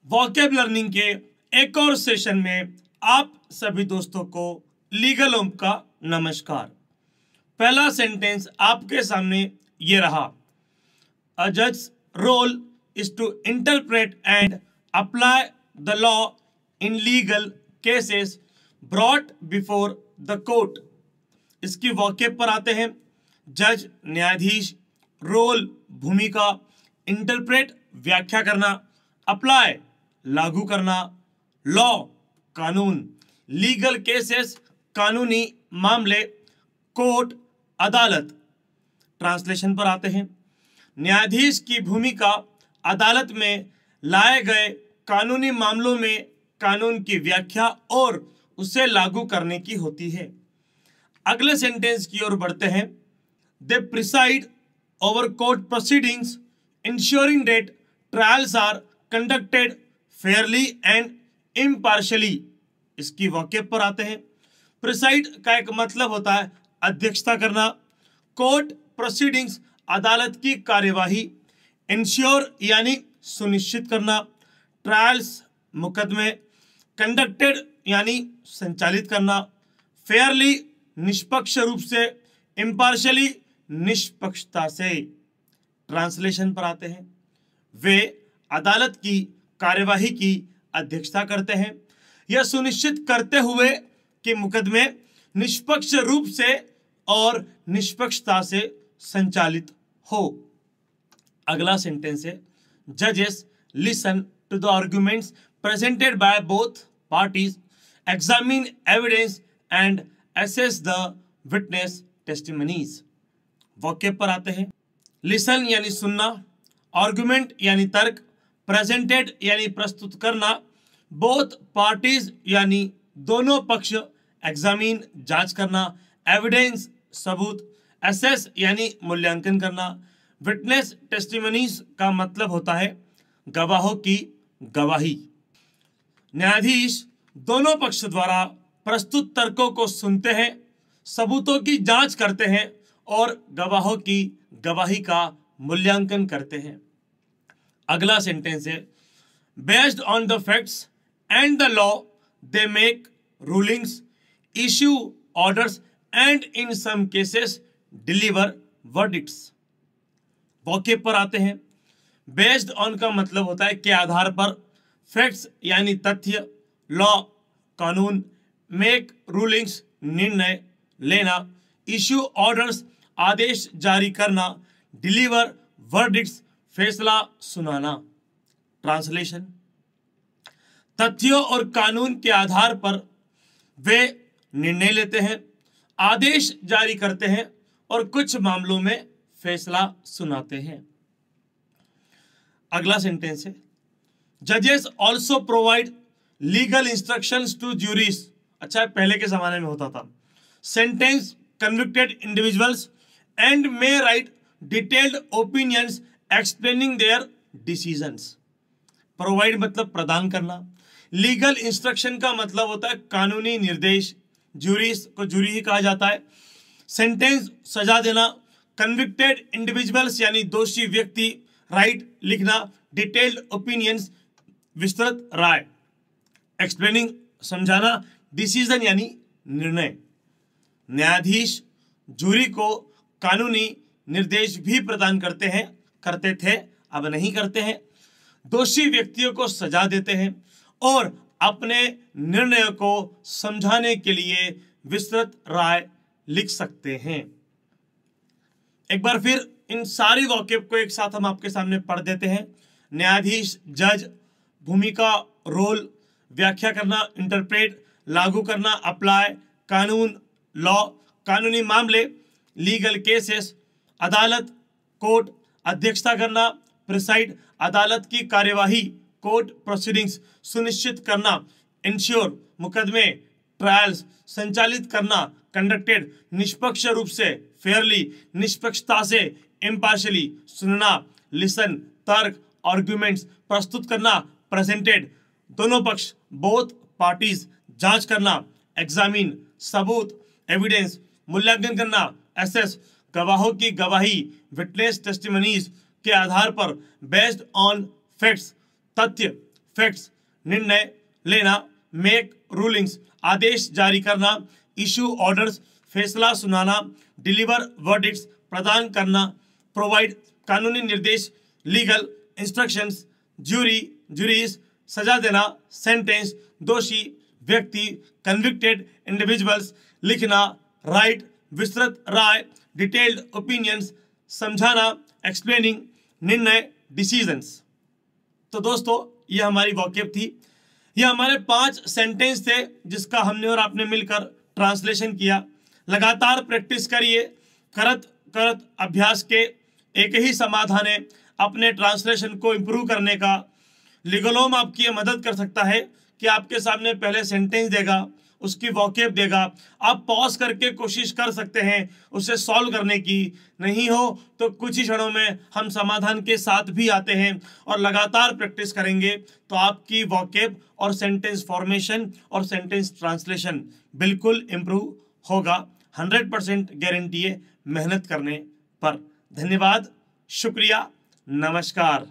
Vocab learning के एक और सेशन में आप सभी दोस्तों को लीगल ओम का नमस्कार। पहला सेंटेंस आपके सामने ये रहा। अ जज role is to interpret and apply the law in legal cases brought before the court. इसकी वोकैब पर आते हैं। जज न्यायाधीश, रोल भूमिका, इंटरप्रेट व्याख्या करना, अप्लाई लागू करना, लॉ कानून, लीगल केसेस कानूनी मामले, कोर्ट अदालत। ट्रांसलेशन पर आते हैं। न्यायाधीश की भूमिका अदालत में लाए गए कानूनी मामलों में कानून की व्याख्या और उसे लागू करने की होती है। अगले सेंटेंस की ओर बढ़ते हैं। They preside over court proceedings ensuring that trials are conducted fairly and impartially. इसकी वोकैब पर आते हैं। प्रिसाइड का एक मतलब होता है अध्यक्षता करना। कोर्ट प्रोसीडिंग्स अदालत की कार्यवाही। इंश्योर यानी सुनिश्चित करना। ट्रायल्स मुकदमे। कंडक्टेड यानी संचालित करना। फेयरली निष्पक्ष रूप से। इम्पार्शली निष्पक्षता से। ट्रांसलेशन पर आते हैं। वे अदालत की कार्यवाही की अध्यक्षता करते हैं, यह सुनिश्चित करते हुए कि मुकदमे निष्पक्ष रूप से और निष्पक्षता से संचालित हो। अगला सेंटेंस है। जजेस listen to the arguments presented by both parties, examine evidence and assess the witness testimonies. Vocab पर आते हैं। लिसन यानी सुनना, आर्गुमेंट यानी तर्क, प्रेजेंटेड यानी प्रस्तुत करना, बोथ पार्टीज यानी दोनों पक्ष, एग्जामिन जांच करना, एविडेंस सबूत, असेस यानी मूल्यांकन करना, विटनेस टेस्टिमनीज का मतलब होता है गवाहों की गवाही। न्यायाधीश दोनों पक्ष द्वारा प्रस्तुत तर्कों को सुनते हैं, सबूतों की जांच करते हैं और गवाहों की गवाही का मूल्यांकन करते हैं। अगला सेंटेंस है। Based on the facts and the law they make rulings, issue orders and in some cases deliver verdicts. Vocab पर आते हैं। बेस्ड ऑन का मतलब होता है के आधार पर, फैक्ट्स यानी तथ्य, लॉ कानून, मेक रूलिंग्स निर्णय लेना, इश्यू ऑर्डर्स आदेश जारी करना, डिलीवर वर्डिक्ट्स फैसला सुनाना। ट्रांसलेशन। तथ्यों और कानून के आधार पर वे निर्णय लेते हैं, आदेश जारी करते हैं और कुछ मामलों में फैसला सुनाते हैं। अगला सेंटेंस है। जजेस also provide legal instructions to juries. अच्छा, पहले के जमाने में होता था। Sentence convicted individuals and may write detailed opinions explaining their decisions. Provide मतलब प्रदान करना। लीगल इंस्ट्रक्शन का मतलब होता है कानूनी निर्देश। ज्यूरीज को ज्यूरी ही कहा जाता है। सेंटेंस सजा देना। कन्विक्टेड इंडिविजुअल्स यानी दोषी व्यक्ति, राइट लिखना, डिटेल्ड ओपिनियंस विस्तृत राय, एक्सप्लेनिंग समझाना, डिसीजन यानी निर्णय। न्यायाधीश ज्यूरी को कानूनी निर्देश भी प्रदान करते थे, अब नहीं करते हैं। दोषी व्यक्तियों को सजा देते हैं और अपने निर्णय को समझाने के लिए विस्तृत राय लिख सकते हैं। एक बार फिर इन सारी वोकैब को एक साथ हम आपके सामने पढ़ देते हैं। न्यायाधीश, जज, भूमिका, रोल, व्याख्या करना, इंटरप्रेट, लागू करना, अप्लाई, कानून, लॉ, कानूनी मामले, लीगल केसेस, अदालत, कोर्ट, अध्यक्षता करना, प्रिसाइड, अदालत की कार्यवाही, कोर्ट प्रोसीडिंग्स, सुनिश्चित करना, इंश्योर, मुकदमे, ट्रायल्स, संचालित करना, कंडक्टेड, निष्पक्ष रूप से, फेयरली, निष्पक्षता से, इम्पार्शली, सुनना, लिसन, तर्क, आर्ग्यूमेंट्स, प्रस्तुत करना, प्रेजेंटेड, दोनों पक्ष, बोथ पार्टीज, जांच करना, एग्जामिन, सबूत, एविडेंस, मूल्यांकन करना, एसेस, गवाहों की गवाही, विटनेस टेस्टिमनीज के आधार पर, बेस्ड ऑन फैक्ट्स, तथ्य, फैक्ट्स, निर्णय लेना, मेक रूलिंग्स, आदेश जारी करना, इशू ऑर्डर्स, फैसला सुनाना, डिलीवर वर्डिक्ट्स, प्रदान करना, प्रोवाइड, कानूनी निर्देश, लीगल इंस्ट्रक्शंस, ज्यूरीज, सजा देना, सेंटेंस, दोषी व्यक्ति, कन्विक्टेड इंडिविजुअल्स, लिखना, राइट, विस्तृत राय, डिटेल्ड ओपिनियंस, समझाना, एक्सप्लेनिंग, निर्णय, डिसीजंस। तो दोस्तों ये हमारी वॉकैब थी, ये हमारे 5 सेंटेंस थे जिसका हमने और आपने मिलकर ट्रांसलेशन किया। लगातार प्रैक्टिस करिए, करत करत अभ्यास के एक ही समाधान है अपने ट्रांसलेशन को इम्प्रूव करने का। लीगल होम आपकी मदद कर सकता है कि आपके सामने पहले सेंटेंस देगा, उसकी वॉकैब देगा, आप पॉज करके कोशिश कर सकते हैं उसे सॉल्व करने की। नहीं हो तो कुछ ही क्षणों में हम समाधान के साथ भी आते हैं और लगातार प्रैक्टिस करेंगे तो आपकी वॉकैब और सेंटेंस फॉर्मेशन और सेंटेंस ट्रांसलेशन बिल्कुल इम्प्रूव होगा। 100% गारंटी है मेहनत करने पर। धन्यवाद, शुक्रिया, नमस्कार।